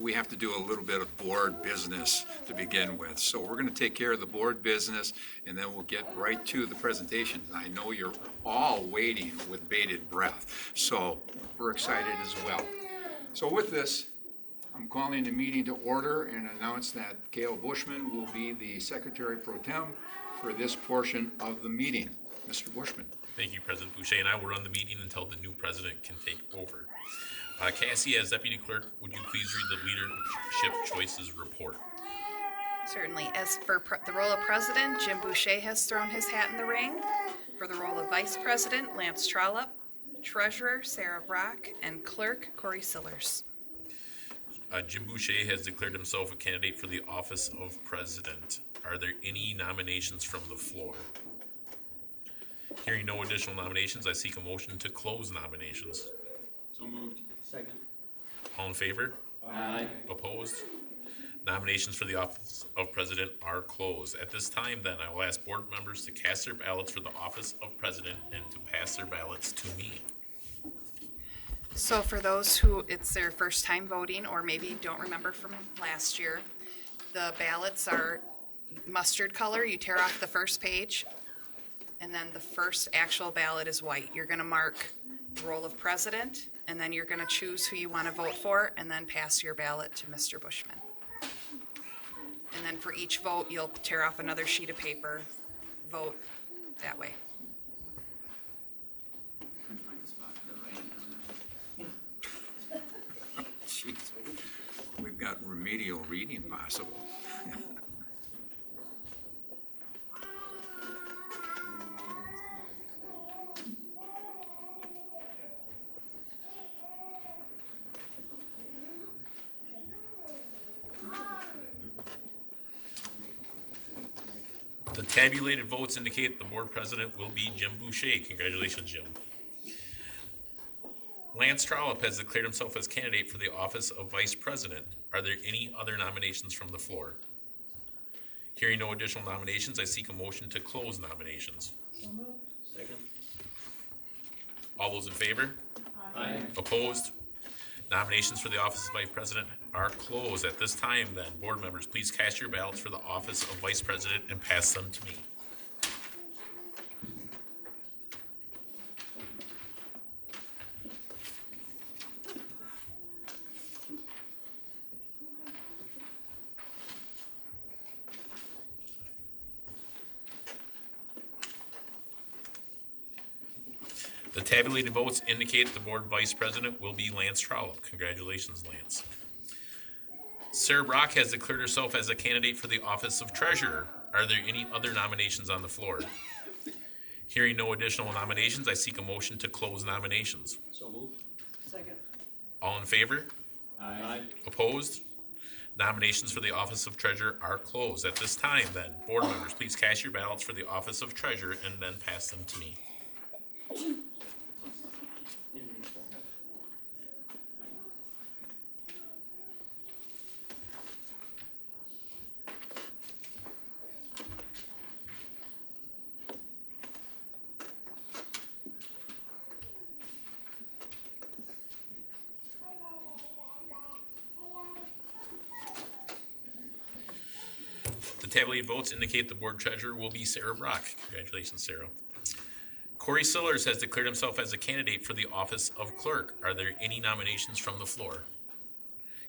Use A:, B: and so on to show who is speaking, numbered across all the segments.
A: We have to do a little bit of board business to begin with. So we're going to take care of the board business and then we'll get right to the presentation. I know you're all waiting with bated breath, so we're excited as well. So with this, I'm calling the meeting to order and announce that Gail Bushman will be the Secretary Pro Tem for this portion of the meeting. Mr. Bushman.
B: Thank you, President Boucher, and I will run the meeting until the new president can take over. Cassie, as Deputy Clerk, would you please read the Leadership Choices Report?
C: Certainly. As for the role of President, Jim Boucher has thrown his hat in the ring. For the role of Vice President, Lance Trollope, Treasurer, Sarah Brock, and Clerk, Corey Sillers.
B: Jim Boucher has declared himself a candidate for the office of President. Are there any nominations from the floor? Hearing no additional nominations, I seek a motion to close nominations.
D: So moved. Second.
B: All in favor?
D: Aye.
B: Opposed? Nominations for the office of President are closed. At this time, then, I will ask board members to cast their ballots for the office of President and to pass their ballots to me.
C: So for those who it's their first time voting or maybe don't remember from last year, the ballots are mustard color. You tear off the first page, and then the first actual ballot is white. You're going to mark the role of President, and then you're going to choose who you want to vote for, and then pass your ballot to Mr. Bushman. And then for each vote, you'll tear off another sheet of paper, vote that way.
A: Jeez, we've got remedial reading possible.
B: The tabulated votes indicate the board president will be Jim Boucher. Congratulations, Jim. Lance Trollope has declared himself as candidate for the office of Vice President. Are there any other nominations from the floor? Hearing no additional nominations, I seek a motion to close nominations.
D: Second.
B: All those in favor?
D: Aye.
B: Opposed? Nominations for the office of Vice President are closed. At this time, then, board members, please cast your ballots for the office of Vice President and pass them to me. The tabulated votes indicate the board vice president will be Lance Trollope. Congratulations, Lance. Sarah Brock has declared herself as a candidate for the office of treasurer. Are there any other nominations on the floor? Hearing no additional nominations, I seek a motion to close nominations.
D: So moved. Second.
B: All in favor?
D: Aye.
B: Opposed? Nominations for the office of treasurer are closed. At this time, then, board members, please cast your ballots for the office of treasurer and then pass them to me. The tabulated votes indicate the board treasurer will be Sarah Brock. Congratulations, Sarah. Corey Sillers has declared himself as a candidate for the office of clerk. Are there any nominations from the floor?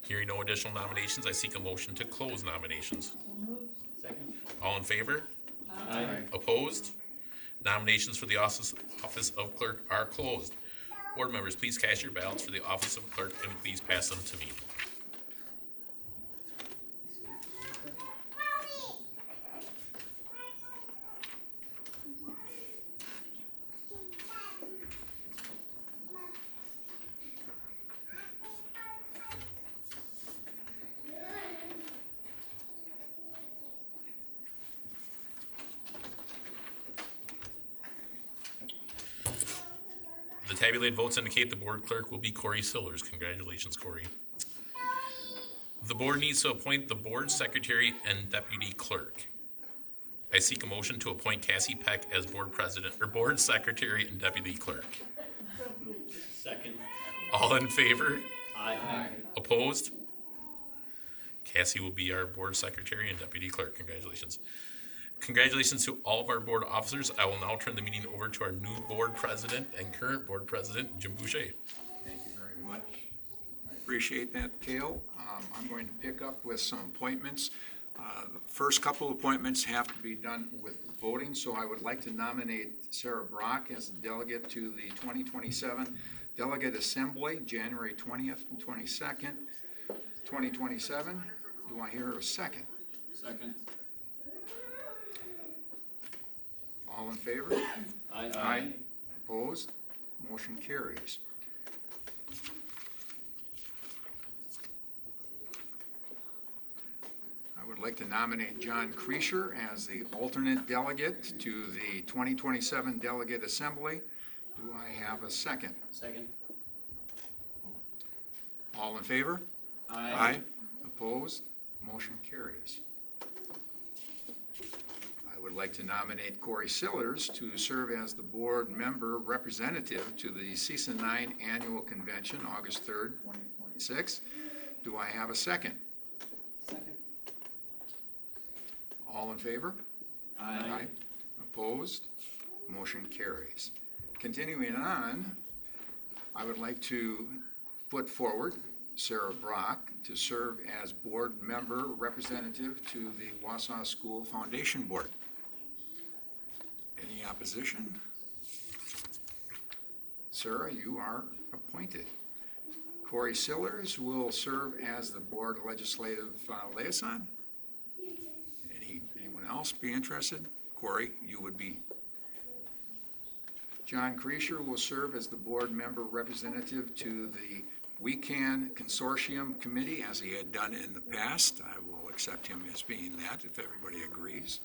B: Hearing no additional nominations, I seek a motion to close nominations.
D: Second.
B: All in favor?
D: Aye.
B: Opposed? Nominations for the office of clerk are closed. Board members, please cast your ballots for the office of clerk and please pass them to me. The tabulated votes indicate the board clerk will be Corey Sillers. Congratulations, Corey. The board needs to appoint the board secretary and deputy clerk. I seek a motion to appoint Cassie Peck as board president, or board secretary and deputy clerk.
D: Second.
B: All in favor?
D: Aye.
B: Opposed? Cassie will be our board secretary and deputy clerk. Congratulations. Congratulations to all of our board officers. I will now turn the meeting over to our new board president and current board president, Jim Boucher.
A: Thank you very much. I appreciate that, Cale. I'm going to pick up with some appointments. The first couple appointments have to be done with voting, so I would like to nominate Sarah Brock as the delegate to the 2027 Delegate Assembly, January 20th and 22nd, 2027. Do I hear a second?
D: Second.
A: All in favor?
D: Aye.
A: Opposed? Motion carries. I would like to nominate John Creasher as the alternate delegate to the 2027 Delegate Assembly. Do I have a second?
D: Second.
A: All in favor?
D: Aye.
A: Opposed? Motion carries. I would like to nominate Corey Sillers to serve as the board member representative to the CISA 9 Annual Convention, August 3rd, 2026. Do I have a second?
D: Second.
A: All in favor?
D: Aye.
A: Opposed? Motion carries. Continuing on, I would like to put forward Sarah Brock to serve as board member representative to the Wausau School Foundation Board. Any opposition? Sarah, you are appointed. Corey Sillers will serve as the board legislative liaison. Anyone else be interested? Corey, you would be. John Creasher will serve as the board member representative to the We Can Consortium Committee, as he had done in the past. I will accept him as being that, if everybody agrees.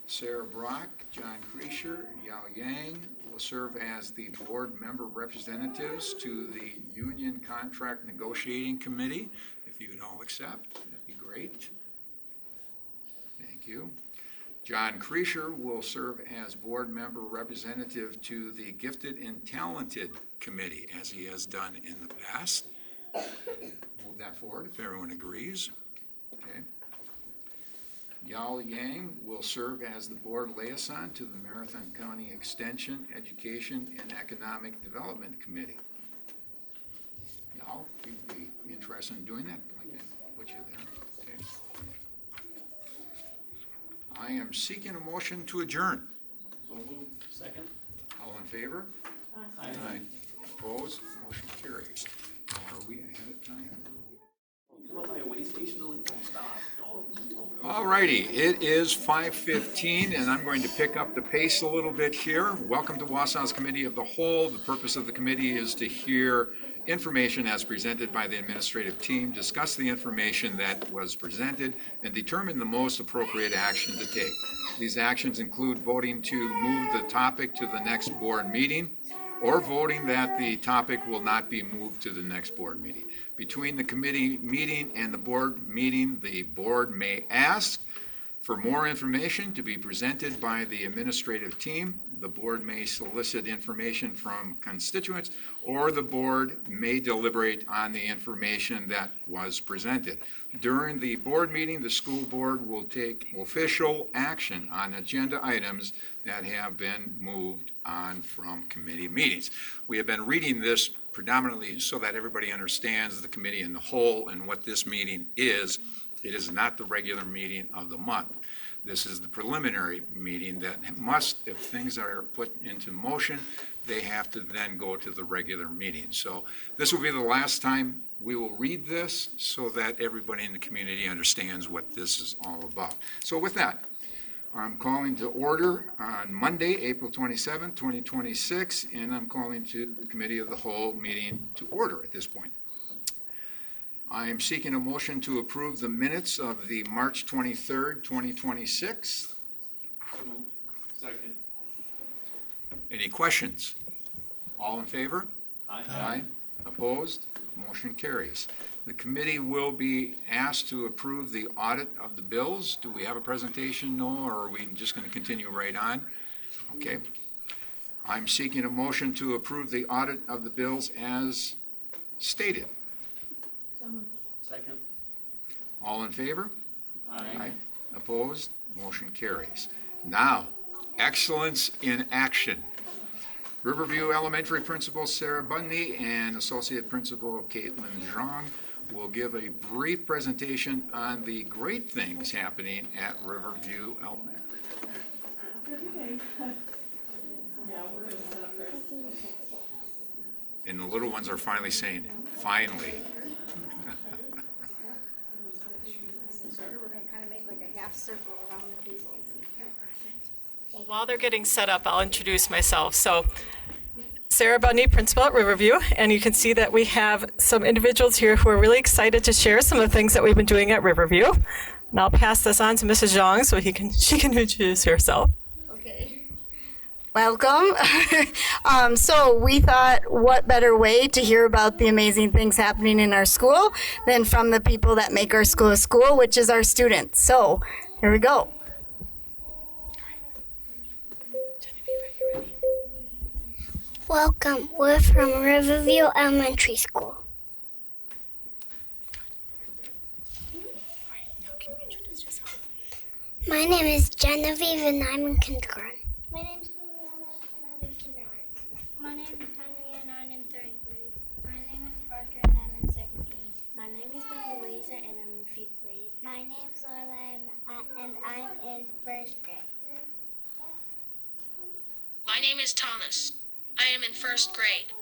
A: Sarah Brock, John Creasher, Yao Yang will serve as the board member representatives to the Union Contract Negotiating Committee. If you would all accept, that'd be great. Thank you. John Creasher will serve as board member representative to the Gifted and Talented Committee, as he has done in the past. Move that forward if everyone agrees. Okay. Yao Yang will serve as the board liaison to the Marathon County Extension, Education, and Economic Development Committee. Yao, if you'd be interested in doing that, I'd like to put you there. Okay. I am seeking a motion to adjourn.
D: So moved. Second.
A: All in favor?
D: Aye.
A: Opposed? Motion carries. Are we ahead of time?
D: Come up by a way station to like, don't stop.
A: All righty, it is 5:15, and I'm going to pick up the pace a little bit here. Welcome to Wausau's Committee of the Whole. The purpose of the committee is to hear information as presented by the administrative team, discuss the information that was presented, and determine the most appropriate action to take. These actions include voting to move the topic to the next board meeting, or voting that the topic will not be moved to the next board meeting. Between the committee meeting and the board meeting, the board may ask for more information to be presented by the administrative team. The board may solicit information from constituents, or the board may deliberate on the information that was presented. During the board meeting, the school board will take official action on agenda items that have been moved on from committee meetings. We have been reading this predominantly so that everybody understands the committee in the whole and what this meeting is. It is not the regular meeting of the month. This is the preliminary meeting that must, if things are put into motion, they have to then go to the regular meeting. So this will be the last time we will read this so that everybody in the community understands what this is all about. So with that, I'm calling to order on Monday, April 27, 2026, and I'm calling to the Committee of the Whole meeting to order at this point. I am seeking a motion to approve the minutes of the March 23rd, 2026.
D: So moved. Second.
A: Any questions? All in favor?
D: Aye.
A: Opposed? Motion carries. The committee will be asked to approve the audit of the bills. Do we have a presentation, Noah, or are we just going to continue right on? Okay. I'm seeking a motion to approve the audit of the bills as stated.
D: Second.
A: All in favor?
D: Aye.
A: Opposed? Motion carries. Now, excellence in action. Riverview Elementary Principal Sarah Bundy and Associate Principal Caitlin Zhang will give a brief presentation on the great things happening at Riverview Elementary. And the little ones are finally saying, finally.
E: We're going to kind of make like a half circle around the table.
F: Well, while they're getting set up, I'll introduce myself. So, Sarah Bundy, principal at Riverview, and you can see that we have some individuals here who are really excited to share some of the things that we've been doing at Riverview. And I'll pass this on to Mrs. Zhang so she can introduce herself.
E: Okay. Welcome. So we thought, what better way to hear about the amazing things happening in our school than from the people that make our school a school, which is our students. So here we go.
G: Welcome. We're from Riverview Elementary School. My name is Genevieve and I'm in kindergarten.
H: My name is Juliana and I'm in kindergarten. My name is Henry and I'm in 3rd grade. My name is Parker and I'm in 2nd grade. My name is Manuela and I'm in 5th grade.
G: My name's Lola and I'm in 1st grade.
I: My name is Thomas. I am in 1st grade.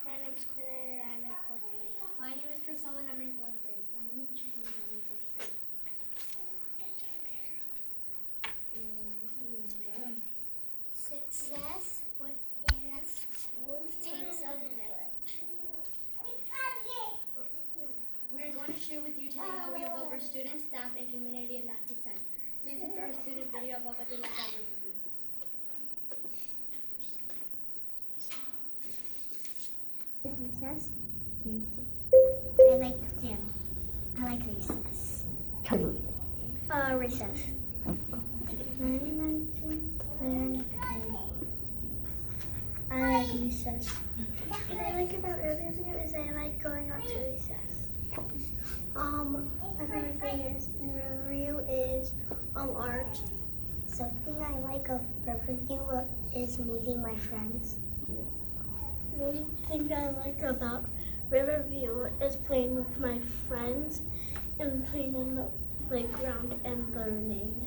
H: My name is Quinn and I'm in 4th grade. My name is Priscilla and I'm in 4th grade. My name is Trini and I'm in 1st grade.
G: Success within a school takes a village.
H: We're going to share with you today how we involve our students, staff, and community in that success. Please look for our student video about what they like at Riverview.
G: Recess? I like gym. I like recess. Recess. I like recess. What I like about Riverview is I like going out to recess. My favorite thing is in Riverview is art. Something I like of Riverview is meeting my friends. One thing that I like about Riverview is playing with my friends and playing in the playground and learning.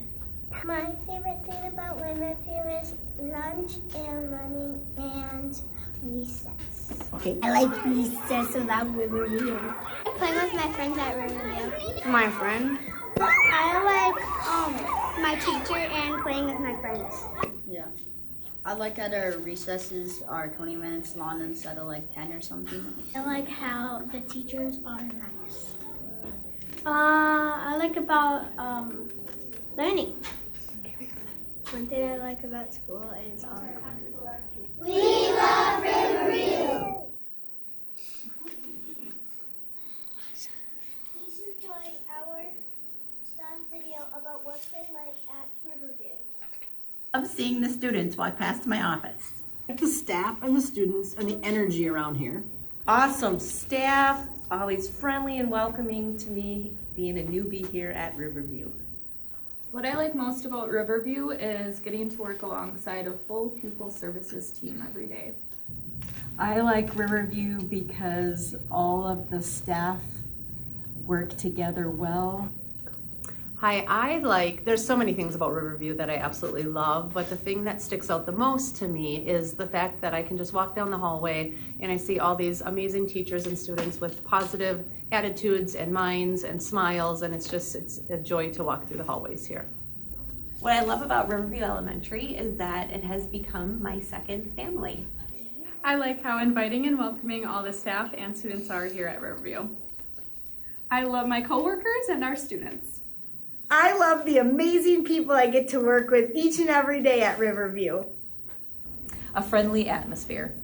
G: My favorite thing about Riverview is lunch and running and recess.
E: Okay.
G: I like recess about Riverview. Playing with my friends at Riverview.
E: My friend?
G: I like my teacher and playing with my friends.
J: Yeah. I like that our recesses are 20 minutes long instead of like 10 or something.
G: I like how the teachers are nice. I like about learning. One thing I like about school is
H: We love Riverview!
G: Please enjoy our staff video about what they like at Riverview.
K: Love seeing the students walk past my office.
L: The staff and the students and the energy around here.
M: Awesome staff, always friendly and welcoming to me, being a newbie here at Riverview.
N: What I like most about Riverview is getting to work alongside a full pupil services team every day.
O: I like Riverview because all of the staff work together well.
P: Hi, there's so many things about Riverview that I absolutely love, but the thing that sticks out the most to me is the fact that I can just walk down the hallway and I see all these amazing teachers and students with positive attitudes and minds and smiles, and it's a joy to walk through the hallways here.
Q: What I love about Riverview Elementary is that it has become my second family.
N: I like how inviting and welcoming all the staff and students are here at Riverview. I love my coworkers and our students.
E: I love the amazing people I get to work with each and every day at Riverview.
R: A friendly atmosphere.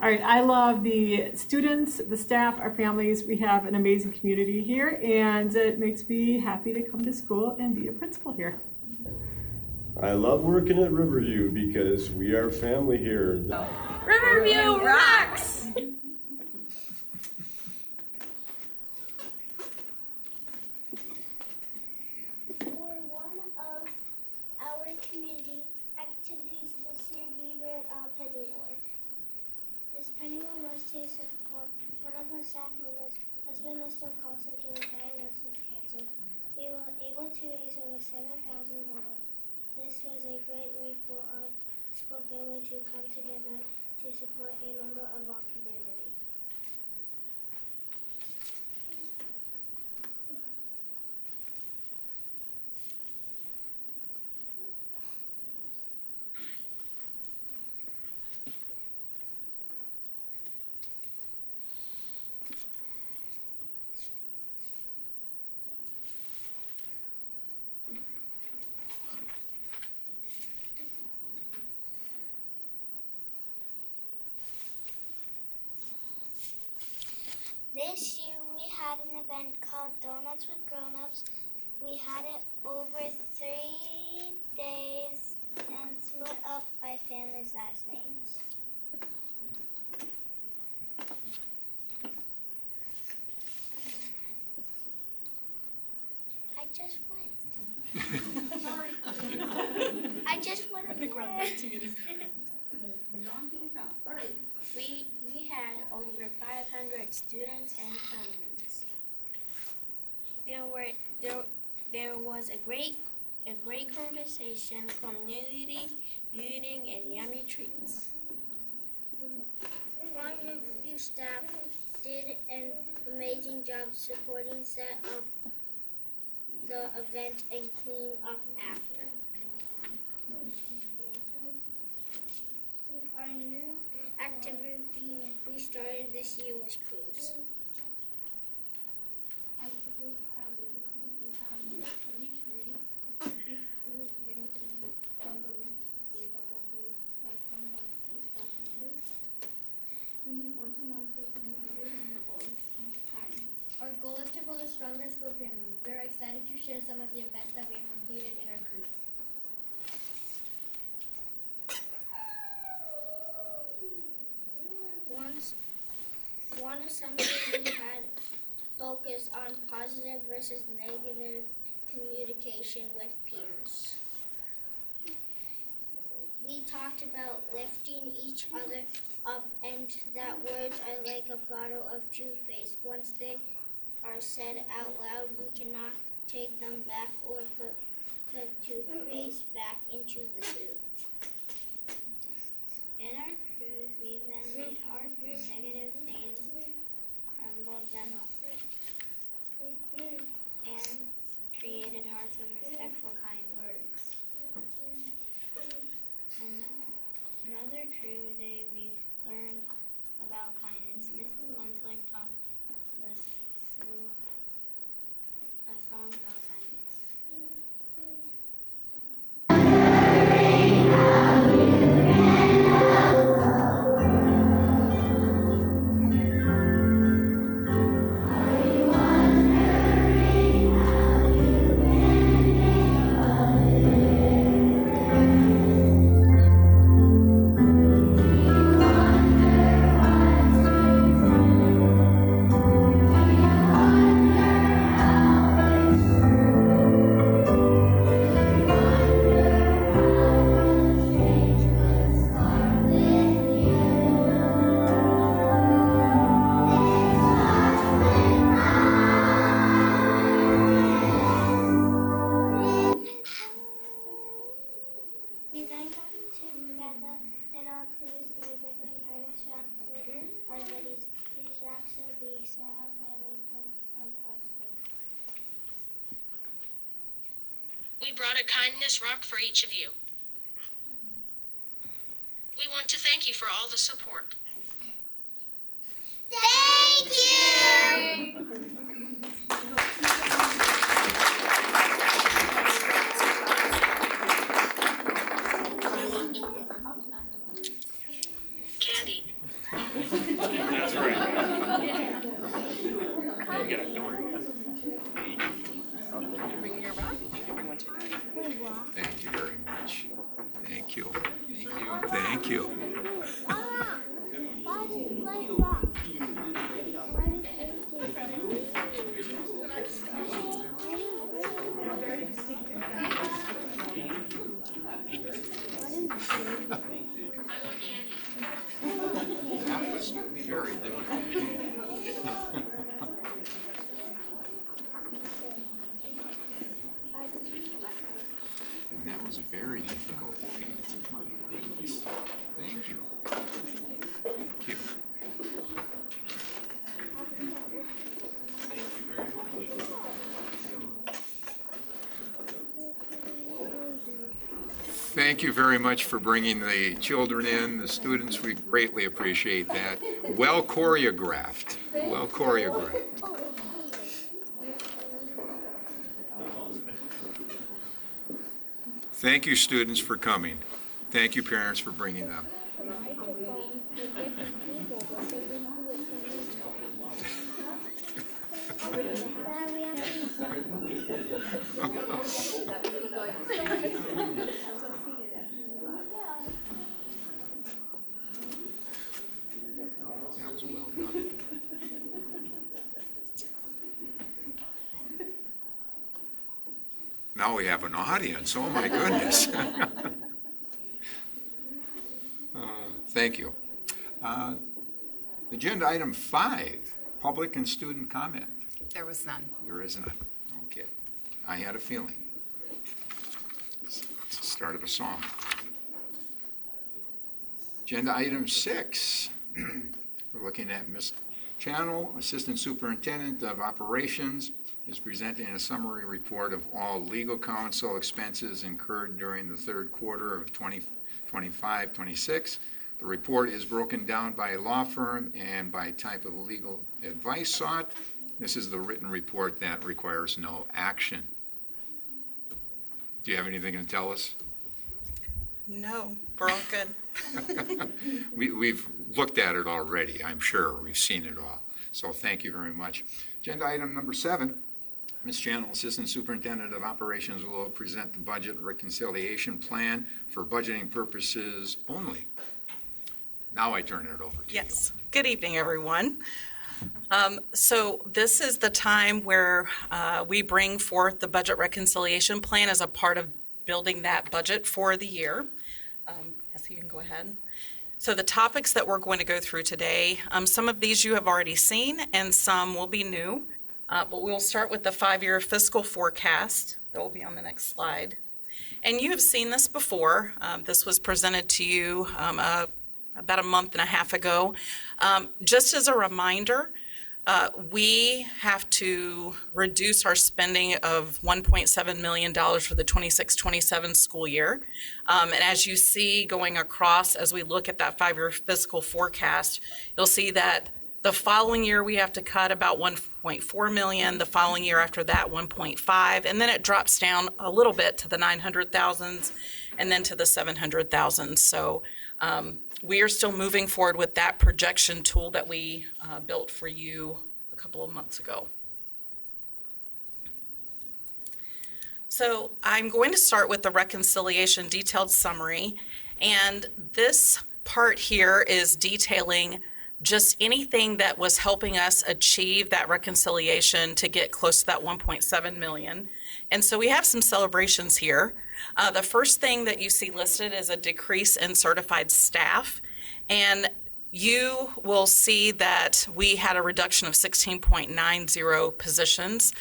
S: All right, I love the students, the staff, our families. We have an amazing community here, and it makes me happy to come to school and be a principal here.
T: I love working at Riverview because we are family here.
N: Riverview rocks!
G: Despite our most to support, one of our staff members, husband is still closer to a diagnosis of cancer. We were able to raise over $7,000. This was a great way for our school family to come together to support a member of our community. This year we had an event called Donuts with Grown-Ups. We had it over 3 days and split up by families' last names. I just went. Sorry. I just went. I think we're on 19. We had over 500 students and families. There was a great conversation, community building, and yummy treats. Our review staff did an amazing job supporting set up the event and clean up after. Our new activity we started this year was cruise.
H: Our goal is to build a stronger school family. We're excited to share some of the events that we have completed in our cruise.
G: One assembly we had focused on positive versus negative communication with peers. We talked about lifting each other up and that words are like a bottle of toothpaste. Once they are said out loud, we cannot take them back or put the toothpaste back into the tube. In our cruise, we then made hard and negative things, crumbled them up, and created hearts with respectful, kind words. And another crew day, we learned about kindness. Mrs. Lenslick taught us a song about kindness. We then got together in our cruise and decorated kindness racks with our buddies. These racks will be set outside in front of our school.
I: We brought a kindness rock for each of you. We want to thank you for all the support.
G: Thank you!
I: Candy.
D: That's right. You get it, don't worry.
C: Bring your rock. You can bring one too.
A: Thank you very much. Thank you. Thank you.
G: Thank you.
A: Thank you very much for bringing the children in, the students. We greatly appreciate that. Well choreographed. Well choreographed. Thank you, students, for coming. Thank you, parents, for bringing them. That was well done. Now we have an audience. Oh my goodness. Thank you. Agenda item 5, public and student comment.
C: There was none.
A: There is none. Okay. I had a feeling. It's the start of a song. Agenda item 6. We're looking at Ms. Channel, Assistant Superintendent of Operations, is presenting a summary report of all legal counsel expenses incurred during the third quarter of 2025-26. The report is broken down by law firm and by type of legal advice sought. This is the written report that requires no action. Do you have anything to tell us?
C: No, we're all good.
A: We've looked at it already, I'm sure. We've seen it all. So thank you very much. Agenda item number 7. Ms. Channel, Assistant Superintendent of Operations, will present the budget reconciliation plan for budgeting purposes only. Now I turn it over to you.
U: Yes. Good evening, everyone. So this is the time where we bring forth the budget reconciliation plan as a part of building that budget for the year. Yes, you can go ahead. So the topics that we're going to go through today, some of these you have already seen and some will be new. But we'll start with the 5-year fiscal forecast. That will be on the next slide. And you have seen this before. This was presented to you about a month and a half ago. Just as a reminder, we have to reduce our spending of $1.7 million for the 26-27 school year. And as you see going across, as we look at that 5-year fiscal forecast, you'll see that the following year we have to cut about 1.4 million. The following year after that, 1.5, and then it drops down a little bit to the 900,000s, and then to the 700,000. So we are still moving forward with that projection tool that we built for you a couple of months ago. So I'm going to start with the reconciliation detailed summary, and this part here is detailing just anything that was helping us achieve that reconciliation to get close to that 1.7 million. And so we have some celebrations here. The first thing that you see listed is a decrease in certified staff. And you will see that we had a reduction of 16.90 positions.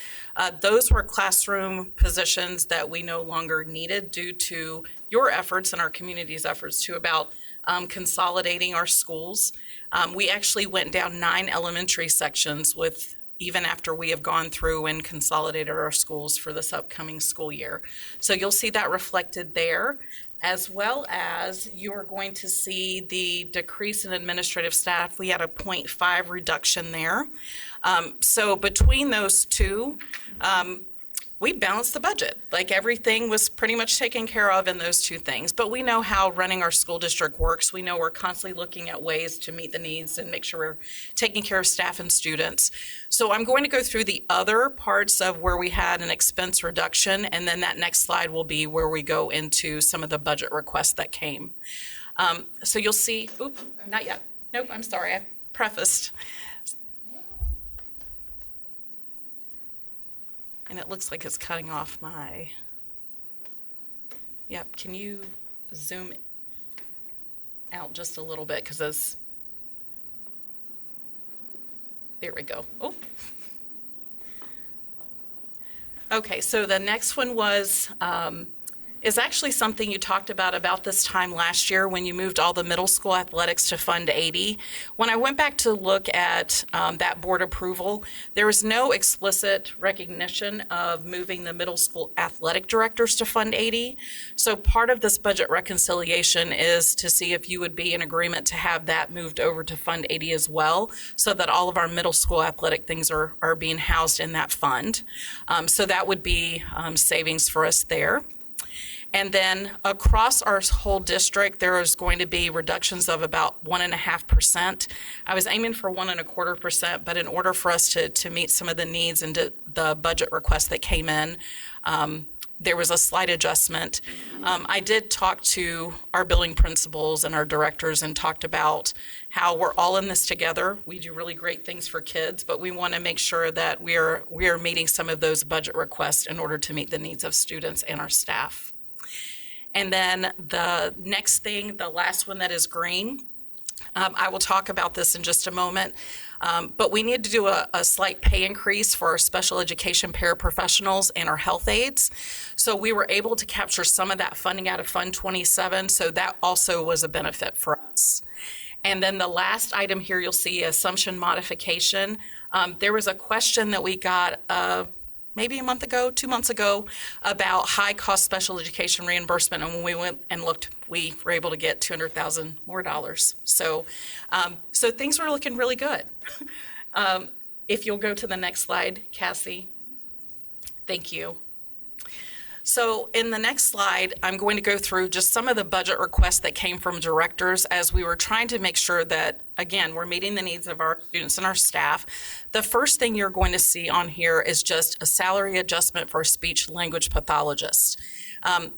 U: Those were classroom positions that we no longer needed due to your efforts and our community's efforts to about consolidating our schools. We actually went down 9 elementary sections with even after we have gone through and consolidated our schools for this upcoming school year. So you'll see that reflected there, as well as you are going to see the decrease in administrative staff. We had a 0.5 reduction there. So between those two, we balanced the budget. Like everything was pretty much taken care of in those two things. But we know how running our school district works. We know we're constantly looking at ways to meet the needs and make sure we're taking care of staff and students. So I'm going to go through the other parts of where we had an expense reduction, and then that next slide will be where we go into some of the budget requests that came. So you'll see, not yet. Nope, I'm sorry, I prefaced. And it looks like it's cutting off my, yep, can you zoom out just a little bit, because those, there we go. Oh. Okay, so the next one was is actually something you talked about this time last year when you moved all the middle school athletics to Fund 80. When I went back to look at that board approval, there was no explicit recognition of moving the middle school athletic directors to Fund 80. So part of this budget reconciliation is to see if you would be in agreement to have that moved over to Fund 80 as well, so that all of our middle school athletic things are being housed in that fund. So that would be savings for us there. And then across our whole district, there is going to be reductions of about 1.5%. I was aiming for 1.25%, but in order for us to meet some of the needs and the budget requests that came in, there was a slight adjustment. I did talk to our building principals and our directors and talked about how we're all in this together. We do really great things for kids, but we want to make sure that we are meeting some of those budget requests in order to meet the needs of students and our staff. And then the next thing, the last one that is green, I will talk about this in just a moment, but we need to do a slight pay increase for our special education paraprofessionals and our health aides. So we were able to capture some of that funding out of Fund 27, so that also was a benefit for us. And then the last item here, you'll see assumption modification. There was a question that we got maybe a month ago, 2 months ago, about high-cost special education reimbursement. And when we went and looked, we were able to get $200,000 more dollars. So things were looking really good. If you'll go to the next slide, Cassie. Thank you. So in the next slide, I'm going to go through just some of the budget requests that came from directors as we were trying to make sure that, again, we're meeting the needs of our students and our staff. The first thing you're going to see on here is just a salary adjustment for a speech language pathologist.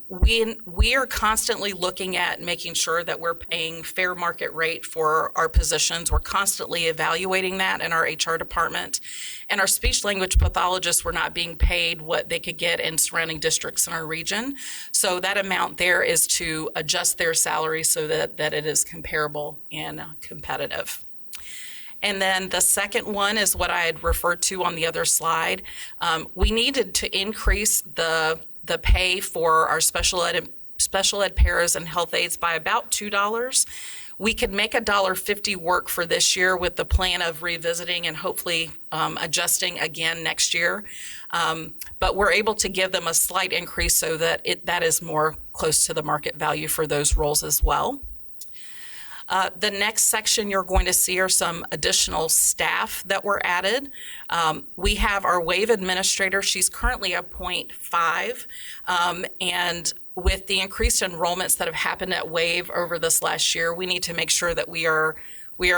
U: We are constantly looking at making sure that we're paying fair market rate for our positions. We're constantly evaluating that in our HR department. And our speech language pathologists were not being paid what they could get in surrounding districts in our region. So that amount there is to adjust their salary so that it is comparable and competitive. And then the second one is what I had referred to on the other slide. We needed to increase the pay for our special ed paras and health aides by about $2. We could make $1.50 work for this year with the plan of revisiting and hopefully adjusting again next year. But we're able to give them a slight increase so that that is more close to the market value for those roles as well. The next section you're going to see are some additional staff that were added. We have our WAVE administrator. She's currently a 0.5, and with the increased enrollments that have happened at WAVE over this last year, we need to make sure that we are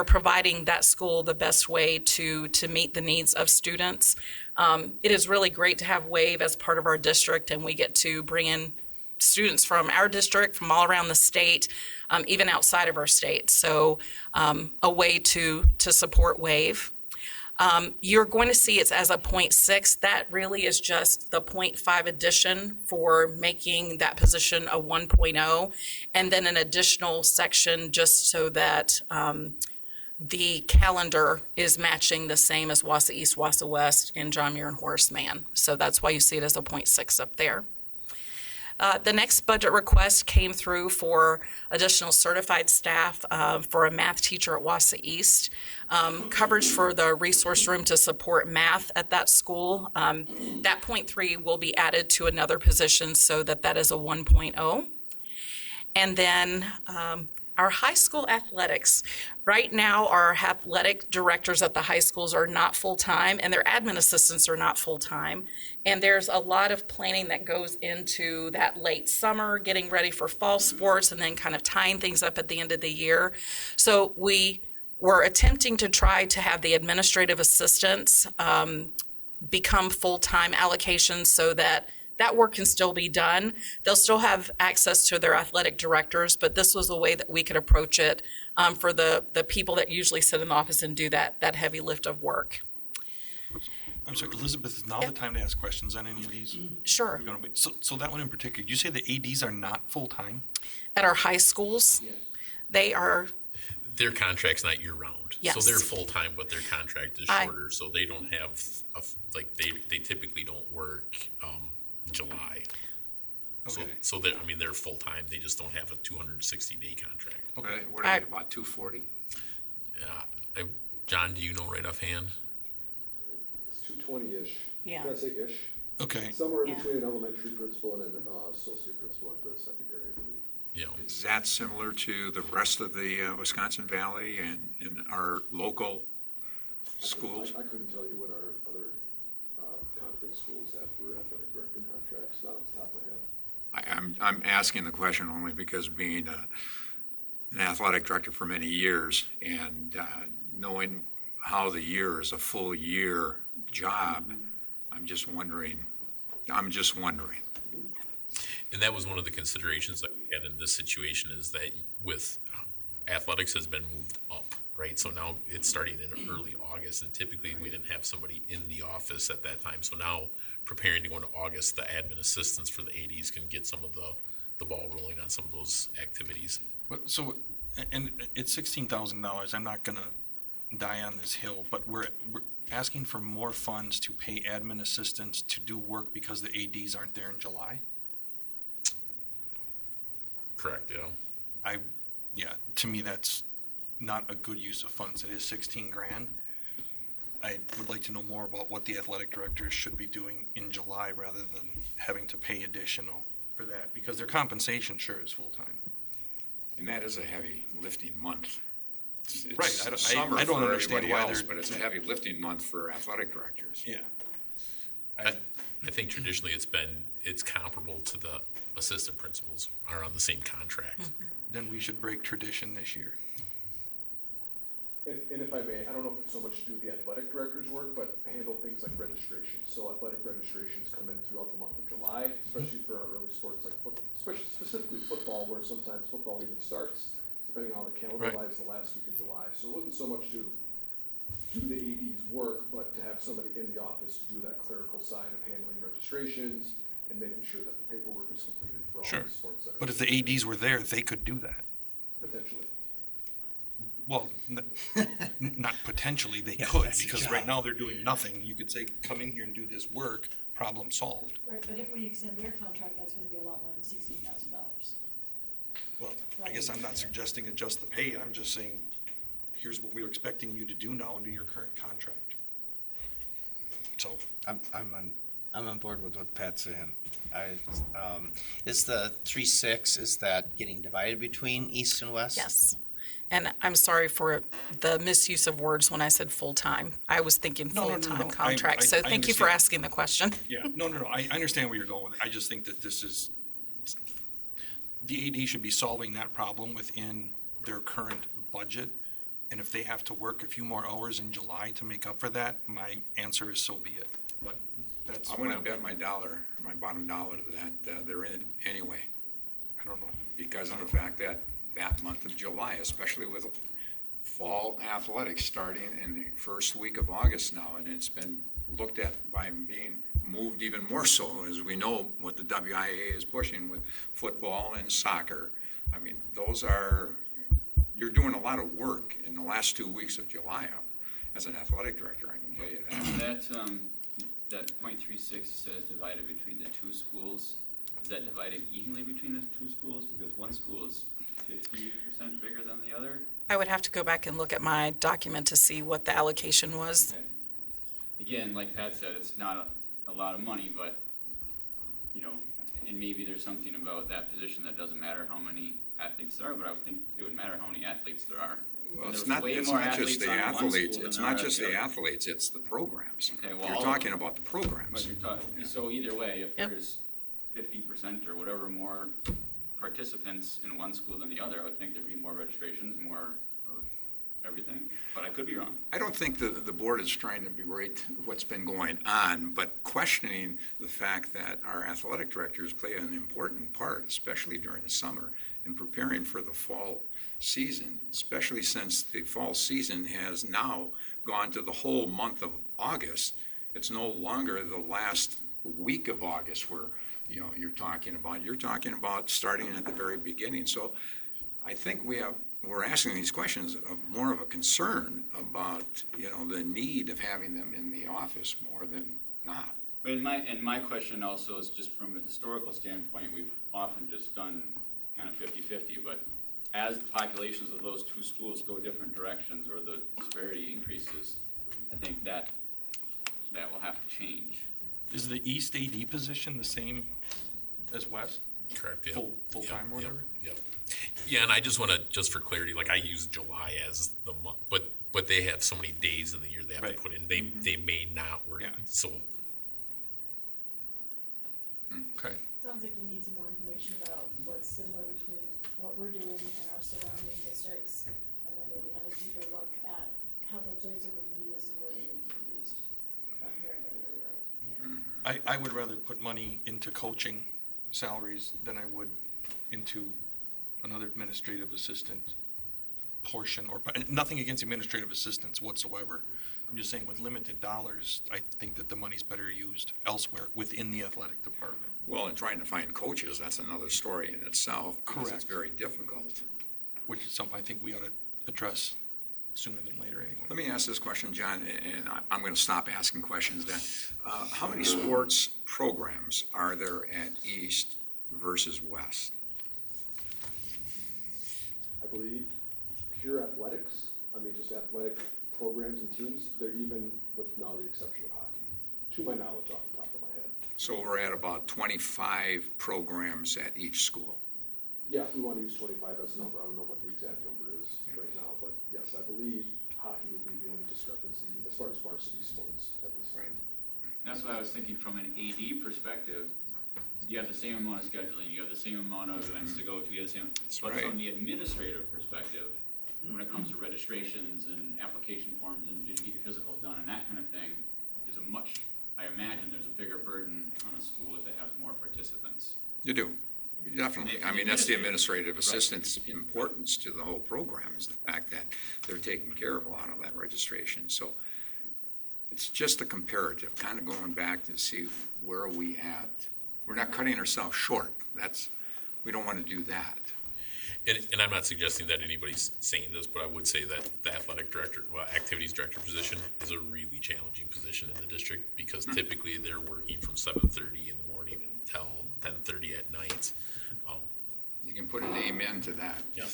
U: providing that school the best way to meet the needs of students. It is really great to have WAVE as part of our district, and we get to bring in students from our district, from all around the state, even outside of our state. So a way to support WAVE. You're going to see it's as a 0.6. That really is just the 0.5 addition for making that position a 1.0, and then an additional section just so that the calendar is matching the same as Wausau East, Wausau West, and John Muir and Horace Mann. So that's why you see it as a 0.6 up there. The next budget request came through for additional certified staff for a math teacher at Wausau East, coverage for the resource room to support math at that school. That 0.3 will be added to another position so that is a 1.0. And then our high school athletics. Right now, our athletic directors at the high schools are not full-time, and their admin assistants are not full-time. And there's a lot of planning that goes into that late summer, getting ready for fall sports, and then kind of tying things up at the end of the year. So we were attempting to try to have the administrative assistants become full-time allocations so that work can still be done. They'll still have access to their athletic directors, but this was a way that we could approach it for the people that usually sit in the office and do that heavy lift of work.
D: I'm sorry, Elizabeth, is now the time to ask questions on any of these?
U: Sure.
D: So that one in particular, did you say the ADs are not full-time?
U: At our high schools, they are.
B: Their contract's not year-round.
U: Yes.
B: So they're full-time, but their contract is shorter, so they don't have, they typically don't work July. So they're, I mean, they're full-time, they just don't have a 260-day contract.
A: Okay, what are they, about 240?
B: John, do you know right offhand?
F: It's 220-ish.
U: Yeah.
F: Can I say ish?
D: Okay.
F: Somewhere
U: Yeah.
F: between an elementary principal and an associate principal at the secondary, I believe.
B: Yeah.
A: Is that similar to the rest of the Wisconsin Valley and in our local schools?
F: I couldn't tell you what our other conference schools have for athletic director contracts, not off the top of my head.
A: I'm asking the question only because being an athletic director for many years and knowing how the year is a full year job, I'm just wondering.
B: And that was one of the considerations that we had in this situation, is that with athletics has been moved up, right? So now it's starting in early August, and typically we didn't have somebody in the office at that time. So now, preparing to go into August, the admin assistants for the ADs can get some of the ball rolling on some of those activities.
D: But so, and it's $16,000. I'm not gonna die on this hill, but we're asking for more funds to pay admin assistants to do work because the ADs aren't there in July.
B: Correct. Yeah.
D: To me, that's not a good use of funds. It is 16 grand. I would like to know more about what the athletic directors should be doing in July rather than having to pay additional for that, because their compensation sure is full-time.
A: And that is a heavy lifting month. It's
D: Right,
A: summer
D: I don't
A: for
D: understand
A: everybody
D: why
A: else,
D: they're-
A: but it's a heavy lifting month for athletic directors.
D: Yeah.
B: I think traditionally it's comparable to the assistant principals are on the same contract.
D: Then we should break tradition this year.
F: And if I may, I don't know if it's so much to do with the athletic director's work, but handle things like registration. So athletic registrations come in throughout the month of July, especially for our early sports like specifically football, where sometimes football even starts, depending on how the calendar lies, the last week of July. So it wasn't so much to do the AD's work, but to have somebody in the office to do that clerical side of handling registrations and making sure that the paperwork is completed for all the sports that are.
D: But if the ADs were there, they could do that.
F: Potentially.
D: Well, not potentially, they could, because right now they're doing nothing. You could say, come in here and do this work, problem solved.
V: Right, but if we extend their contract, that's gonna be a lot more than $16,000.
D: Well, I guess I'm not suggesting adjust the pay, I'm just saying, here's what we're expecting you to do now under your current contract. So.
W: I'm on board with what Pat's saying. Is the 3-6, is that getting divided between east and west?
U: Yes. And I'm sorry for the misuse of words when I said full-time. I was thinking full-time contract. So thank you for asking the question.
D: Yeah, no, I understand where you're going with it. I just think that this is, the AD should be solving that problem within their current budget. And if they have to work a few more hours in July to make up for that, my answer is so be it. But that's.
A: I'm gonna bet my bottom dollar to that, they're in anyway.
D: I don't know.
A: Because of the fact that month of July, especially with fall athletics starting in the first week of August now, and it's been looked at by being moved even more so, as we know what the WIA is pushing with football and soccer. I mean, you're doing a lot of work in the last 2 weeks of July as an athletic director, I can tell you that.
X: That .36 says divided between the two schools. Is that divided evenly between the two schools? Because one school is 50% bigger than the other?
U: I would have to go back and look at my document to see what the allocation was.
X: Okay. Again, like Pat said, it's not a lot of money, but, and maybe there's something about that position that doesn't matter how many athletes there are, but I would think it would matter how many athletes there are.
A: Well, it's not just the athletes. It's not just the athletes. It's the programs.
X: Okay, well,
A: you're talking about the programs.
X: So either way, if there's 50% or whatever more participants in one school than the other, I would think there'd be more registrations, more of everything. But I could be wrong.
A: I don't think the board is trying to berate what's been going on, but questioning the fact that our athletic directors play an important part, especially during the summer, in preparing for the fall season, especially since the fall season has now gone to the whole month of August. It's no longer the last week of August where you're talking about starting at the very beginning. So I think we're asking these questions of more of a concern about the need of having them in the office more than not.
X: But my question also is just from a historical standpoint, we've often just done kind of 50-50, but as the populations of those two schools go different directions or the disparity increases, I think that will have to change.
D: Is the East AD position the same as West?
B: Correct, yeah.
D: Full time or whatever?
B: Yep. Yeah, and I just want to, just for clarity, like I use July as the month, but they have so many days in the year they have to put in. They may not work, so.
D: Okay.
V: Sounds like we need some more information about what's similar between what we're doing and our surrounding districts, and then maybe have a deeper look at how those things are being used and where they need to be used. If I'm hearing everybody right.
D: I would rather put money into coaching salaries than I would into another administrative assistant portion, or nothing against administrative assistants whatsoever. I'm just saying with limited dollars, I think that the money's better used elsewhere within the athletic department.
A: Well, and trying to find coaches, that's another story in itself. Because
D: Correct.
A: It's very difficult.
D: Which is something I think we ought to address sooner than later anyway.
A: Let me ask this question, John, and I'm going to stop asking questions then. How many sports programs are there at East versus West?
F: I believe pure athletics, just athletic programs and teams, they're even with now the exception of hockey, to my knowledge off the top of my head.
A: So we're at about 25 programs at each school.
F: Yeah, if we want to use 25 as a number, I don't know what the exact number is right now, but yes, I believe hockey would be the only discrepancy as far as varsity sports at this time.
X: That's what I was thinking from an AD perspective. You have the same amount of scheduling, you have the same amount of events to go to, you have the same. But from the administrative perspective, when it comes to registrations and application forms and did you get your physicals done and that kind of thing, is I imagine there's a bigger burden on a school if they have more participants.
A: You do. Definitely. That's the administrative assistant's importance to the whole program, is the fact that they're taking care of a lot of that registration. So it's just a comparative, kind of going back to see where are we at. We're not cutting ourselves short. We don't want to do that.
B: And I'm not suggesting that anybody's saying this, but I would say that the athletic director, activities director position is a really challenging position in the district because typically they're working from 7:30 in the morning until 10:30 at night.
A: You can put an amen to that.
J: Yeah.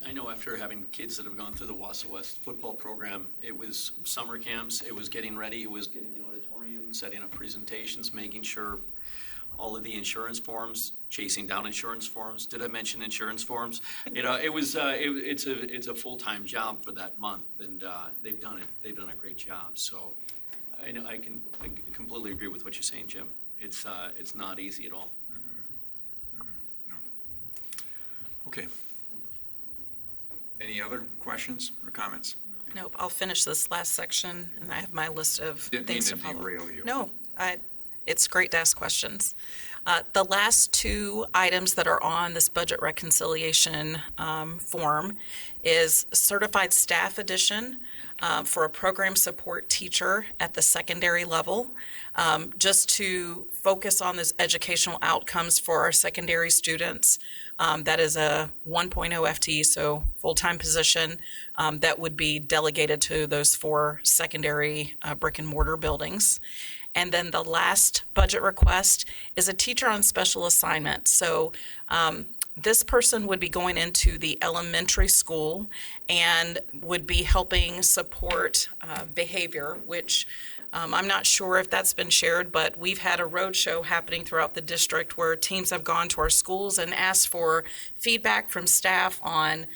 J: I know after having kids that have gone through the Wausau West football program, it was summer camps, it was getting ready, it was getting the auditorium, setting up presentations, making sure all of the insurance forms, chasing down insurance forms. Did I mention insurance forms? It's a full-time job for that month, and they've done it. They've done a great job. So I know I completely agree with what you're saying, Jim. It's not easy at all.
A: Okay. Any other questions or comments?
U: Nope, I'll finish this last section, and I have my list of
A: Didn't
U: things
A: mean
U: to
A: to
U: follow.
A: derail you.
U: No, it's great to ask questions. The last two items that are on this budget reconciliation form is certified staff addition for a program support teacher at the secondary level, just to focus on those educational outcomes for our secondary students. That is a 1.0 FTE, so full-time position that would be delegated to those 4 secondary brick and mortar buildings. And then the last budget request is a teacher on special assignment. So this person would be going into the elementary school and would be helping support behavior, which I'm not sure if that's been shared, but we've had a roadshow happening throughout the district where teams have gone to our schools and asked for feedback from staff on,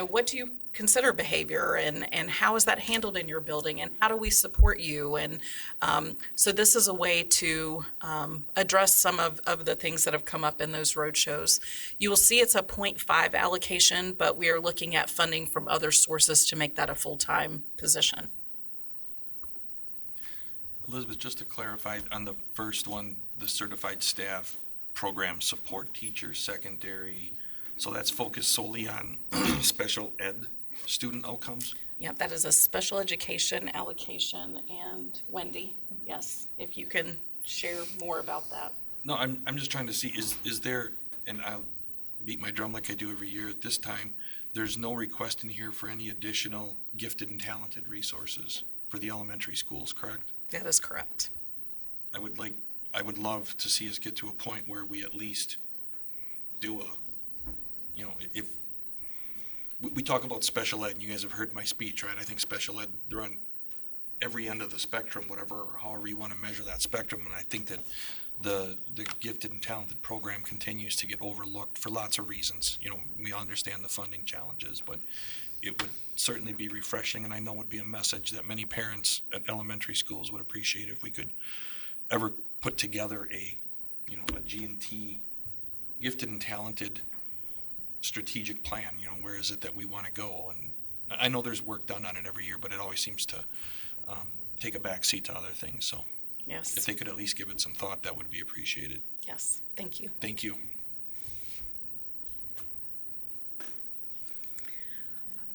U: what do you consider behavior and how is that handled in your building and how do we support you? And so this is a way to address some of the things that have come up in those roadshows. You will see it's a 0.5 allocation, but we are looking at funding from other sources to make that a full-time position.
D: Elizabeth, just to clarify on the first one, the certified staff program support teacher, secondary, so that's focused solely on special ed student outcomes?
U: Yep, that is a special education allocation. And Wendy, yes, if you can share more about that.
D: No, I'm just trying to see, is there, and I'll beat my drum like I do every year at this time, there's no request in here for any additional gifted and talented resources for the elementary schools, correct?
U: That is correct.
D: I would love to see us get to a point where we at least do if we talk about special ed, and you guys have heard my speech, right? I think special ed, they're on every end of the spectrum, whatever, or however you want to measure that spectrum. And I think that the gifted and talented program continues to get overlooked for lots of reasons. We understand the funding challenges, but it would certainly be refreshing, and I know would be a message that many parents at elementary schools would appreciate if we could ever put together a G&T gifted and talented strategic plan. Where is it that we want to go? And I know there's work done on it every year, but it always seems to take a back seat to other things. So
U: Yes.
D: if they could at least give it some thought, that would be appreciated.
U: Yes, thank you.
D: Thank you.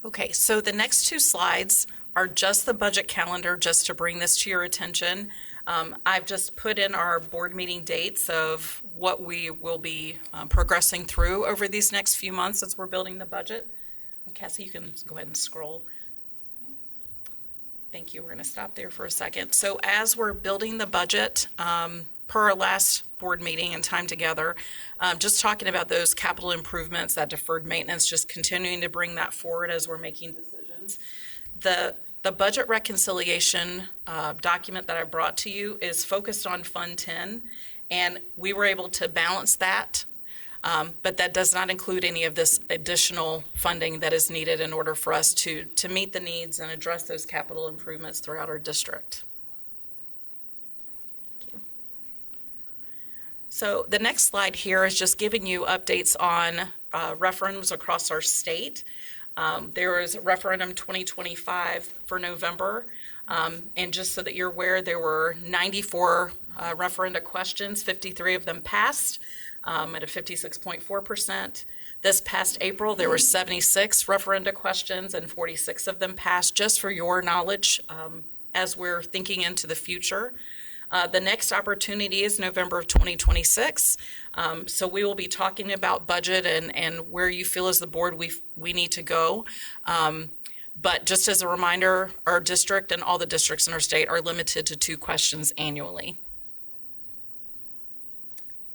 U: Okay, so the next two slides are just the budget calendar, just to bring this to your attention. I've just put in our board meeting dates of what we will be progressing through over these next few months as we're building the budget. Cassie, you can go ahead and scroll. Thank you. We're going to stop there for a second. So as we're building the budget, per our last board meeting and time together, just talking about those capital improvements, that deferred maintenance, just continuing to bring that forward as we're making decisions. The budget reconciliation document that I brought to you is focused on Fund 10, and we were able to balance that, but that does not include any of this additional funding that is needed in order for us to meet the needs and address those capital improvements throughout our district. Thank you. So the next slide here is just giving you updates on referendums across our state. There is referendum 2025 for November, and just so that you're aware, there were 94 referenda questions, 53 of them passed at a 56.4%. This past April, there were 76 referenda questions and 46 of them passed, just for your knowledge as we're thinking into the future. The next opportunity is November of 2026. So we will be talking about budget and where you feel as the board we need to go. But just as a reminder, our district and all the districts in our state are limited to 2 questions annually.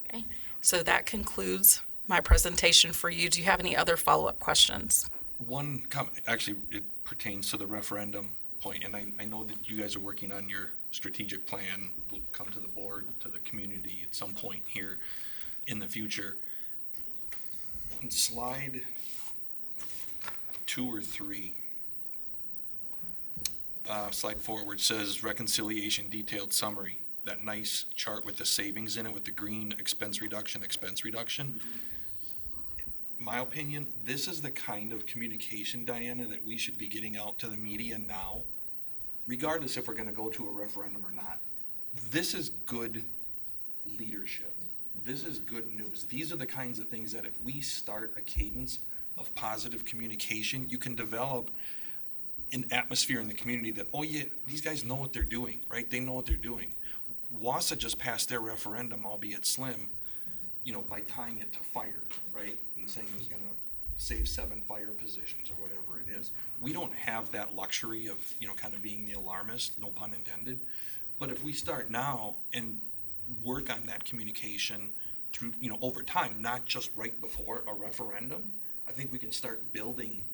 U: Okay, so that concludes my presentation for you. Do you have any other follow-up questions?
D: One comment, actually, it pertains to the referendum point, and I know that you guys are working on your strategic plan. Will come to the board, to the community at some point here in the future. In slide 2 or 3, slide 4, where it says reconciliation detailed summary, that nice chart with the savings in it with the green expense reduction. My opinion, this is the kind of communication, Diana, that we should be getting out to the media now, regardless if we're going to go to a referendum or not. This is good leadership. This is good news. These are the kinds of things that if we start a cadence of positive communication, you can develop an atmosphere in the community that, oh yeah, these guys know what they're doing, right? They know what they're doing. Wausau just passed their referendum, albeit slim, by tying it to fire, right? And saying it was going to save 7 fire positions or whatever it is. We don't have that luxury of, kind of being the alarmist, no pun intended. But if we start now and work on that communication through, over time, not just right before a referendum, I think we can start building,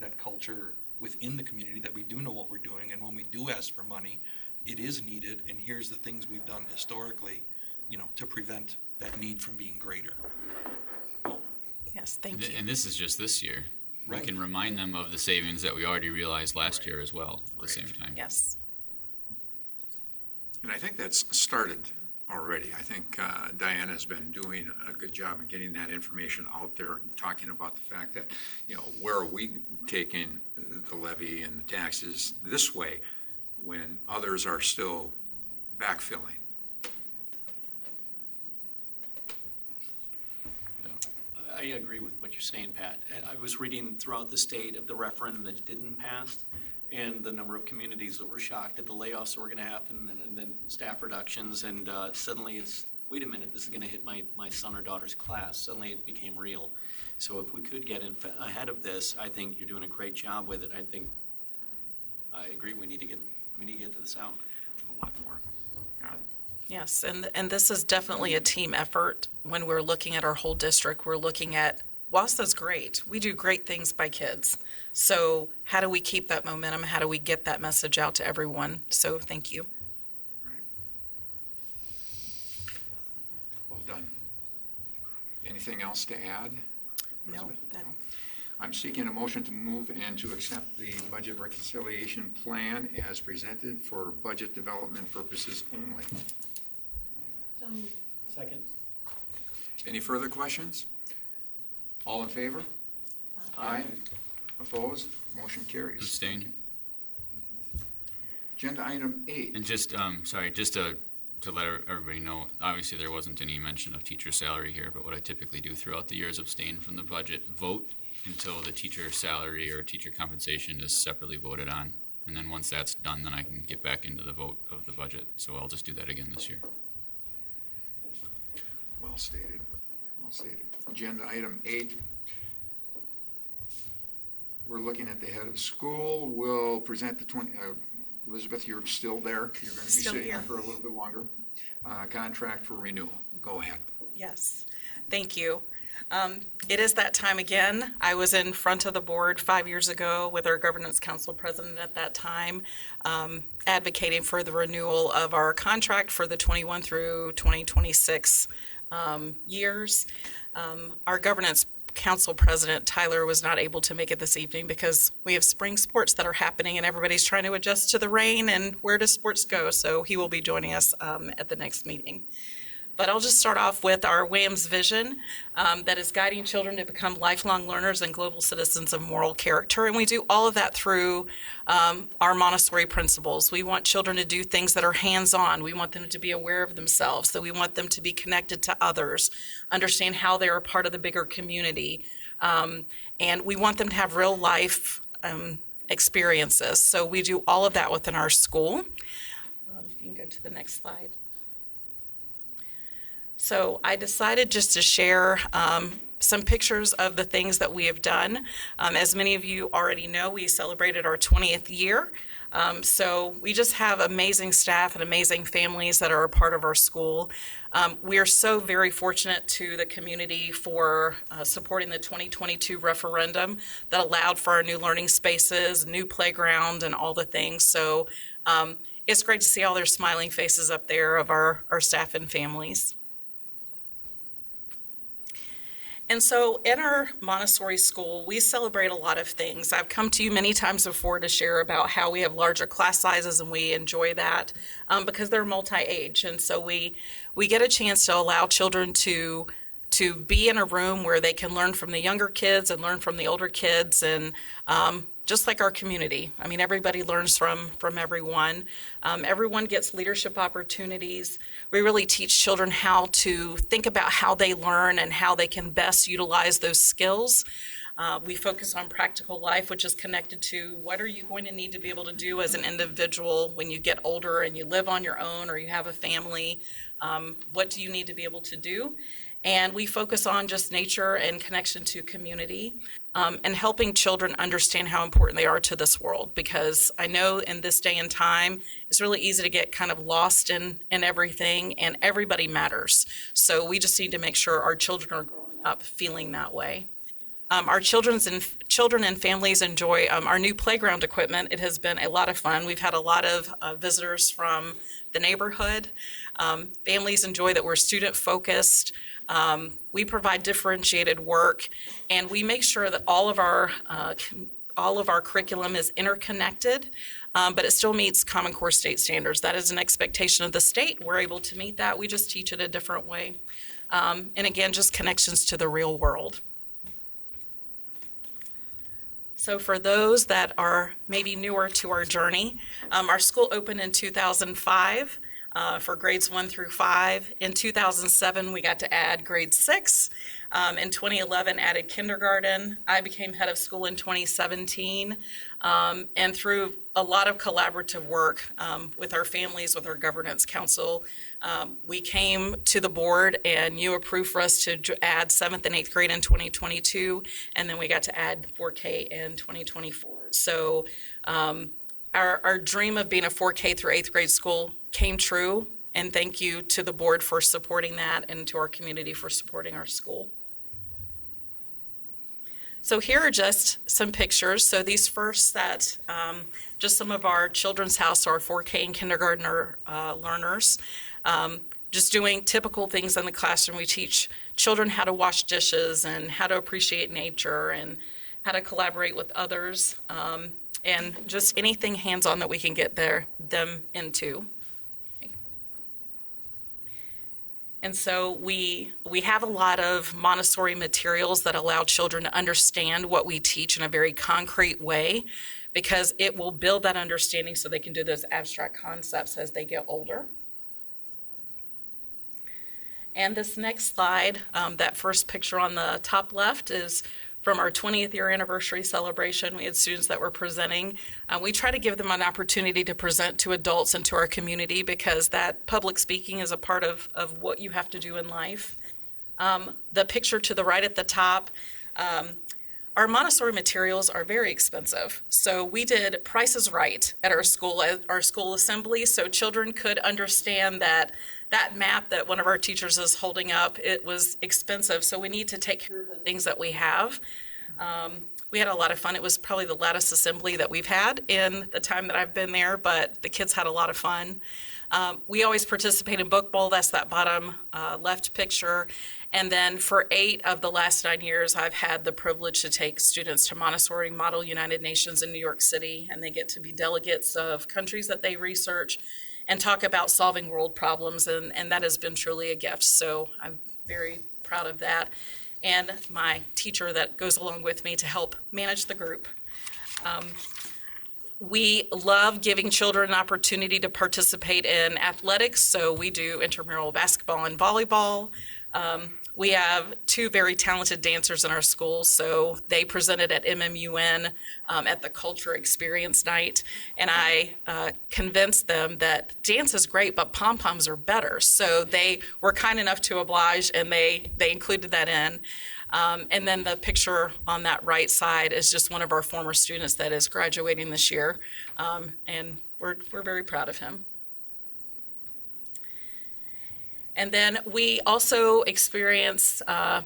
D: that culture within the community that we do know what we're doing. And when we do ask for money, it is needed. And here's the things we've done historically, to prevent that need from being greater.
U: Yes, thank you.
X: And this is just this year.
D: Right.
X: We can remind them of the savings that we already realized last year as well at the same time.
U: Yes.
A: And I think that's started already. I think Diana has been doing a good job of getting that information out there, and talking about the fact that, where are we taking the levy and the taxes this way when others are still backfilling?
J: I agree with what you're saying, Pat. And I was reading throughout the state of the referendum that didn't pass, and the number of communities that were shocked at the layoffs that were going to happen, and then staff reductions, and suddenly it's, wait a minute, this is going to hit my son or daughter's class. Suddenly it became real. So if we could get ahead of this, I think you're doing a great job with it. I agree. We need to get this out.
A: A lot more. Yeah.
U: Yes, and this is definitely a team effort. When we're looking at our whole district, we're looking at, Wausau's great. We do great things by kids. So how do we keep that momentum? How do we get that message out to everyone? So thank you.
A: Well done. Anything else to add?
U: No.
A: I'm seeking a motion to move and to accept the budget reconciliation plan as presented for budget development purposes only.
J: Second.
A: Any further questions? All in favor? Aye. Opposed? Motion carries.
X: Abstain.
A: Agenda item 8.
X: And just, just to let everybody know, obviously there wasn't any mention of teacher salary here, but what I typically do throughout the year is abstain from the budget vote until the teacher salary or teacher compensation is separately voted on. And then once that's done, then I can get back into the vote of the budget. So I'll just do that again this year.
A: Well stated. Well stated. Agenda item 8. We're looking at the head of school. We'll present the Elizabeth, you're still there. You're going to be
U: Still
A: sitting
U: here.
A: there for a little bit longer. Contract for renewal. Go ahead.
U: Yes, thank you. It is that time again. I was in front of the board 5 years ago with our governance council president at that time, advocating for the renewal of our contract for the 21 through 2026 years. Our governance council president, Tyler, was not able to make it this evening because we have spring sports that are happening and everybody's trying to adjust to the rain and where does sports go. So he will be joining us at the next meeting. But I'll just start off with our WAMS vision that is guiding children to become lifelong learners and global citizens of moral character. And we do all of that through our Montessori principles. We want children to do things that are hands-on. We want them to be aware of themselves, that we want them to be connected to others, understand how they are a part of the bigger community. And we want them to have real life experiences. So we do all of that within our school. If you can go to the next slide. So I decided just to share some pictures of the things that we have done. As many of you already know, we celebrated our 20th year. So we just have amazing staff and amazing families that are a part of our school. We are so very fortunate to the community for supporting the 2022 referendum that allowed for our new learning spaces, new playground, and all the things. So it's great to see all their smiling faces up there of our staff and families. And so in our Montessori school, we celebrate a lot of things. I've come to you many times before to share about how we have larger class sizes, and we enjoy that because they're multi-age. And so we get a chance to allow children to be in a room where they can learn from the younger kids and learn from the older kids, and just like our community. I mean, everybody learns from everyone. Everyone gets leadership opportunities. We really teach children how to think about how they learn and how they can best utilize those skills. We focus on practical life, which is connected to what are you going to need to be able to do as an individual when you get older and you live on your own or you have a family. What do you need to be able to do? And we focus on just nature and connection to community, and helping children understand how important they are to this world. Because I know in this day and time, it's really easy to get kind of lost in everything, and everybody matters. So we just need to make sure our children are growing up feeling that way. Our children and families enjoy our new playground equipment. It has been a lot of fun. We've had a lot of visitors from the neighborhood. Families enjoy that we're student focused. We provide differentiated work, and we make sure that all of our curriculum is interconnected, but it still meets Common Core state standards. That is an expectation of the state. We're able to meet that. We just teach it a different way. And again, just connections to the real world. So for those that are maybe newer to our journey, our school opened in 2005 for grades 1 through 5. In 2007, we got to add grade 6. In 2011, added kindergarten. I became head of school in 2017. And through a lot of collaborative work with our families, with our governance council, we came to the board and you approved for us to add 7th and 8th grade in 2022. And then we got to add 4K in 2024. So our dream of being a 4K through 8th grade school came true And thank you to the board for supporting that and to our community for supporting our school. So here are just some pictures. So these first set, just some of our Children's House, our 4K and kindergartner learners, just doing typical things in the classroom. We teach children how to wash dishes and how to appreciate nature and how to collaborate with others, and just anything hands-on that we can get them into. And so we have a lot of Montessori materials that allow children to understand what we teach in a very concrete way, because it will build that understanding so they can do those abstract concepts as they get older. And this next slide, that first picture on the top left, is from our 20th year anniversary celebration. We had students that were presenting. We try to give them an opportunity to present to adults and to our community, because that public speaking is a part of what you have to do in life. The picture to the right at the top, our Montessori materials are very expensive. So we did Price is Right at our school assembly, so children could understand that map that one of our teachers is holding up, it was expensive. So we need to take care of the things that we have. We had a lot of fun. It was probably the loudest assembly that we've had in the time that I've been there, but the kids had a lot of fun. We always participate in Book Bowl. That's that bottom left picture. And then for 8 of the last 9 years, I've had the privilege to take students to Montessori Model United Nations in New York City, and they get to be delegates of countries that they research and talk about solving world problems, and that has been truly a gift. So I'm very proud of that. And my teacher that goes along with me to help manage the group. We love giving children an opportunity to participate in athletics, so we do intramural basketball and volleyball. We have 2 very talented dancers in our school, so they presented at MMUN at the Culture Experience Night, and I convinced them that dance is great, but pom-poms are better. So they were kind enough to oblige, and they included that in. And then the picture on that right side is just one of our former students that is graduating this year, and we're very proud of him. And then we also experience,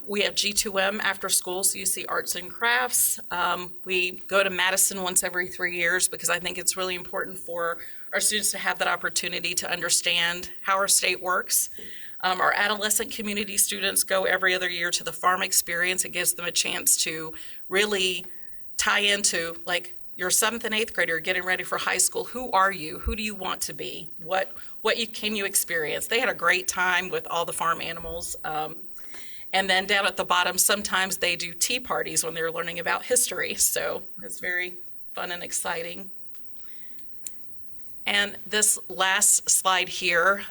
U: we have G2M after school, so you see arts and crafts. We go to Madison once every 3 years, because I think it's really important for our students to have that opportunity to understand how our state works. Our adolescent community students go every other year to the farm experience. It gives them a chance to really tie into, like, you're 7th and 8th grader getting ready for high school. Who are you? Who do you want to be? What can you experience? They had a great time with all the farm animals. And then down at the bottom, sometimes they do tea parties when they're learning about history. So it's very fun and exciting. And this last slide here,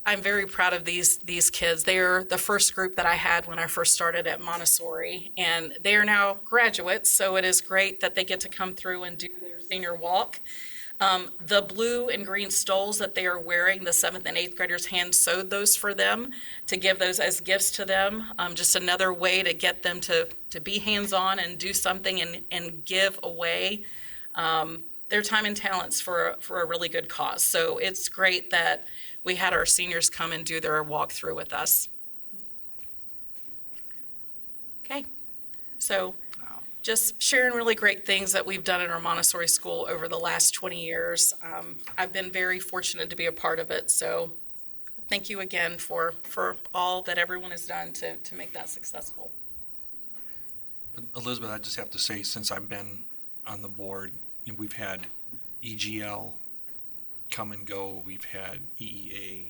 U: I'm very proud of these kids. They're the first group that I had when I first started at Montessori, and they are now graduates, so it is great that they get to come through and do their senior walk. The blue and green stoles that they are wearing, the 7th and 8th graders hand sewed those for them to give those as gifts to them. Just another way to get them to be hands-on and do something and give away their time and talents for a really good cause. So it's great that we had our seniors come and do their walkthrough with us. Okay, so just sharing really great things that we've done in our Montessori school over the last 20 years. I've been very fortunate to be a part of it, so thank you again for all that everyone has done to make that successful.
D: Elizabeth, I just have to say, since I've been on the board, we've had EGL come and go, we've had EEA,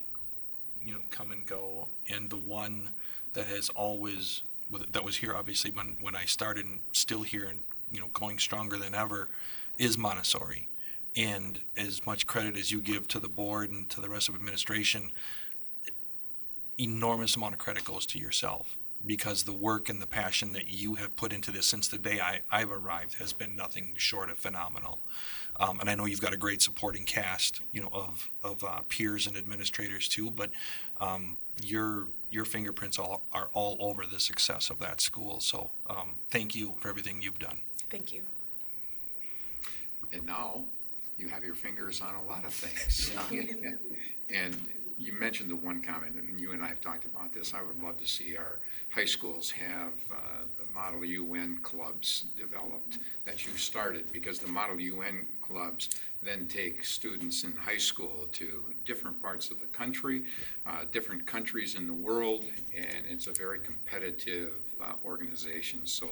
D: come and go, and the one that has always, that was here obviously when I started and still here and, going stronger than ever, is Montessori. And as much credit as you give to the board and to the rest of administration, enormous amount of credit goes to yourself, because the work and the passion that you have put into this since the day I've arrived has been nothing short of phenomenal. And I know you've got a great supporting cast, of peers and administrators too, but your fingerprints are all over the success of that school. So thank you for everything you've done.
U: Thank you.
A: And now you have your fingers on a lot of things. And you mentioned the one comment, and you and I have talked about this. I would love to see our high schools have the Model UN clubs developed that you started, because the Model UN clubs then take students in high school to different parts of the country, different countries in the world, and it's a very competitive organization. So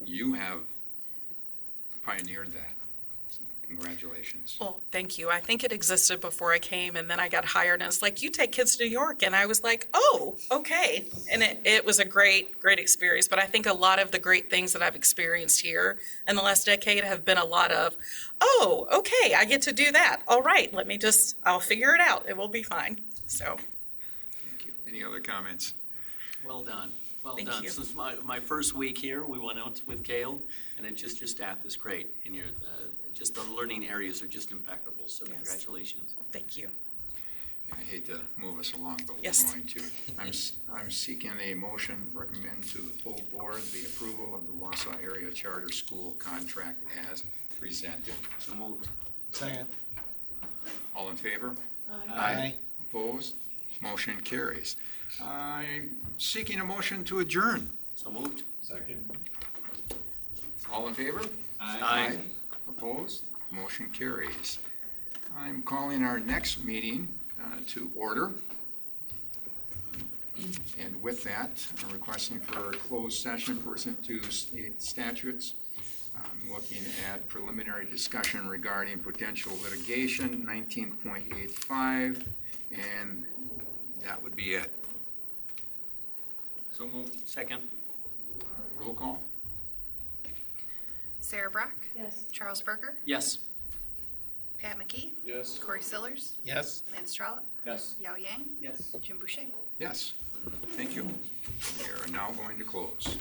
A: you have pioneered that. Congratulations.
U: Well, thank you. I think it existed before I came, and then I got hired, and it's like, you take kids to New York, and I was like, oh, okay. And it was a great experience. But I think a lot of the great things that I've experienced here in the last decade have been a lot of, oh, okay, I get to do that. All right, I'll figure it out. It will be fine. So.
A: Thank you. Any other comments?
J: Well done. Well
U: Thank
J: done.
U: you.
J: Since my first week here, we went out with Kale, and your staff is great, and just the learning areas are just impeccable. So
U: Yes.
J: congratulations.
U: Thank you.
A: I hate to move us along, but
U: Yes.
A: we're going to. I'm seeking a motion, recommend to the full board the approval of the Wausau Area Charter School contract as presented.
J: So moved.
W: Second.
A: All in favor?
W: Aye.
A: Opposed? Motion carries. I'm seeking a motion to adjourn.
J: So moved.
W: Second.
A: All in favor?
J: Aye.
A: Opposed? Motion carries. I'm calling our next meeting to order. And with that, I'm requesting for a closed session pursuant to state statutes. I'm looking at preliminary discussion regarding potential litigation, 19.85, and that would be it.
J: So moved. Second.
A: Roll call?
C: Sarah Brock?
V: Yes.
C: Charles Berger?
J: Yes.
C: Pat McKee?
D: Yes.
C: Corey Sillers?
W: Yes.
C: Lance Trollope?
X: Yes.
C: Yao Yang?
J: Yes.
C: Jim Boucher?
A: Yes. Thank you. We are now going to close.